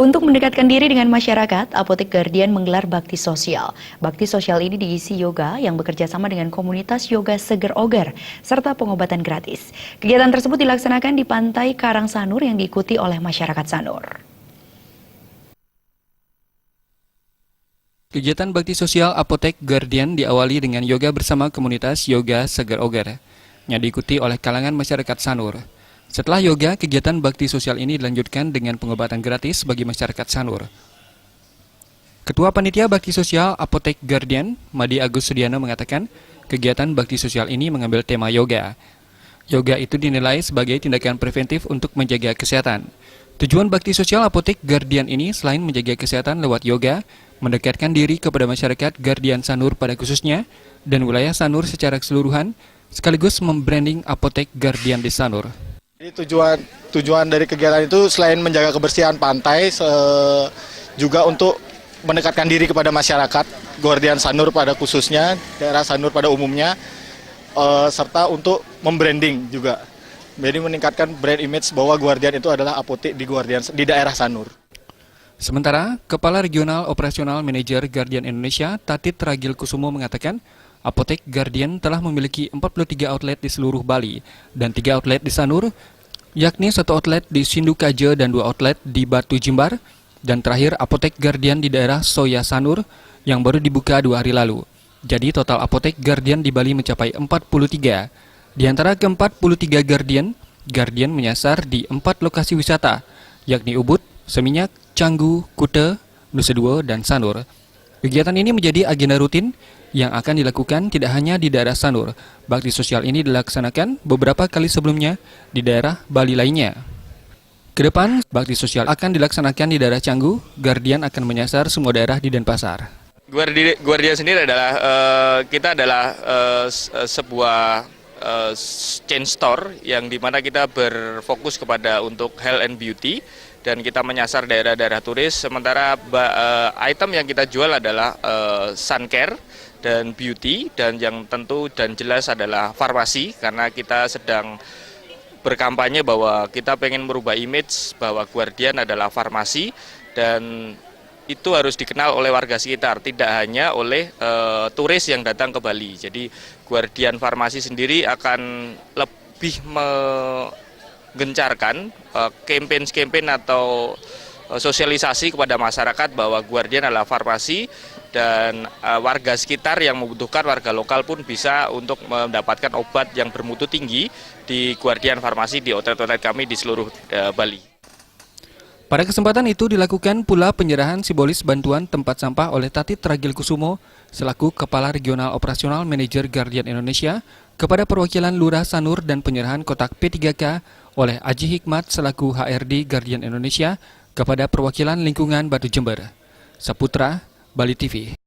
Untuk mendekatkan diri dengan masyarakat, Apotek Guardian menggelar bakti sosial. Bakti sosial ini diisi yoga yang bekerja sama dengan komunitas yoga Seger Oger, serta pengobatan gratis. Kegiatan tersebut dilaksanakan di Pantai Karang Sanur yang diikuti oleh masyarakat Sanur. Kegiatan bakti sosial Apotek Guardian diawali dengan yoga bersama komunitas yoga Seger Oger, yang diikuti oleh kalangan masyarakat Sanur. Setelah yoga, kegiatan bakti sosial ini dilanjutkan dengan pengobatan gratis bagi masyarakat Sanur. Ketua Panitia Bakti Sosial Apotek Guardian, Madi Agus Sudiano mengatakan, kegiatan bakti sosial ini mengambil tema yoga. Yoga itu dinilai sebagai tindakan preventif untuk menjaga kesehatan. Tujuan bakti sosial Apotek Guardian ini selain menjaga kesehatan lewat yoga, mendekatkan diri kepada masyarakat Guardian Sanur pada khususnya, dan wilayah Sanur secara keseluruhan, sekaligus membranding Apotek Guardian di Sanur. Jadi tujuan dari kegiatan itu selain menjaga kebersihan pantai, juga untuk mendekatkan diri kepada masyarakat Guardian Sanur pada khususnya, daerah Sanur pada umumnya, serta untuk membranding juga. Jadi meningkatkan brand image bahwa Guardian itu adalah apotek di daerah Sanur. Sementara, Kepala Regional Operasional Manajer Guardian Indonesia, Tatit Ragil Kusumo mengatakan, Apotek Guardian telah memiliki 43 outlet di seluruh Bali dan 3 outlet di Sanur, yakni 1 outlet di Sindukaje dan 2 outlet di Batu Jimbar, dan terakhir Apotek Guardian di daerah Soya Sanur yang baru dibuka 2 hari lalu. Jadi total Apotek Guardian di Bali mencapai 43. Di antara ke-43 Guardian menyasar di 4 lokasi wisata, yakni Ubud, Seminyak, Canggu, Kuta, Nusa Dua, dan Sanur. Kegiatan ini menjadi agenda rutin yang akan dilakukan tidak hanya di daerah Sanur. Bakti sosial ini dilaksanakan beberapa kali sebelumnya di daerah Bali lainnya. Kedepan, bakti sosial akan dilaksanakan di daerah Canggu. Guardian akan menyasar semua daerah di Denpasar. Guardian sendiri adalah kita adalah sebuah chain store yang dimana kita berfokus kepada untuk health and beauty, dan kita menyasar daerah-daerah turis. Sementara item yang kita jual adalah sun care dan beauty, dan yang tentu dan jelas adalah farmasi, karena kita sedang berkampanye bahwa kita pengen merubah image bahwa Guardian adalah farmasi, dan itu harus dikenal oleh warga sekitar, tidak hanya oleh turis yang datang ke Bali. Jadi Guardian Farmasi sendiri akan lebih menggencarkan campaign atau sosialisasi kepada masyarakat bahwa Guardian adalah farmasi, dan warga sekitar yang membutuhkan, warga lokal pun bisa untuk mendapatkan obat yang bermutu tinggi di Guardian Farmasi di outlet-outlet kami di seluruh Bali. Pada kesempatan itu dilakukan pula penyerahan simbolis bantuan tempat sampah oleh Tatit Ragil Kusumo selaku Kepala Regional Operasional Manajer Guardian Indonesia kepada perwakilan Lurah Sanur, dan penyerahan kotak P3K oleh Aji Hikmat selaku HRD Guardian Indonesia kepada perwakilan lingkungan Batu Jember. Saputra, Bali TV.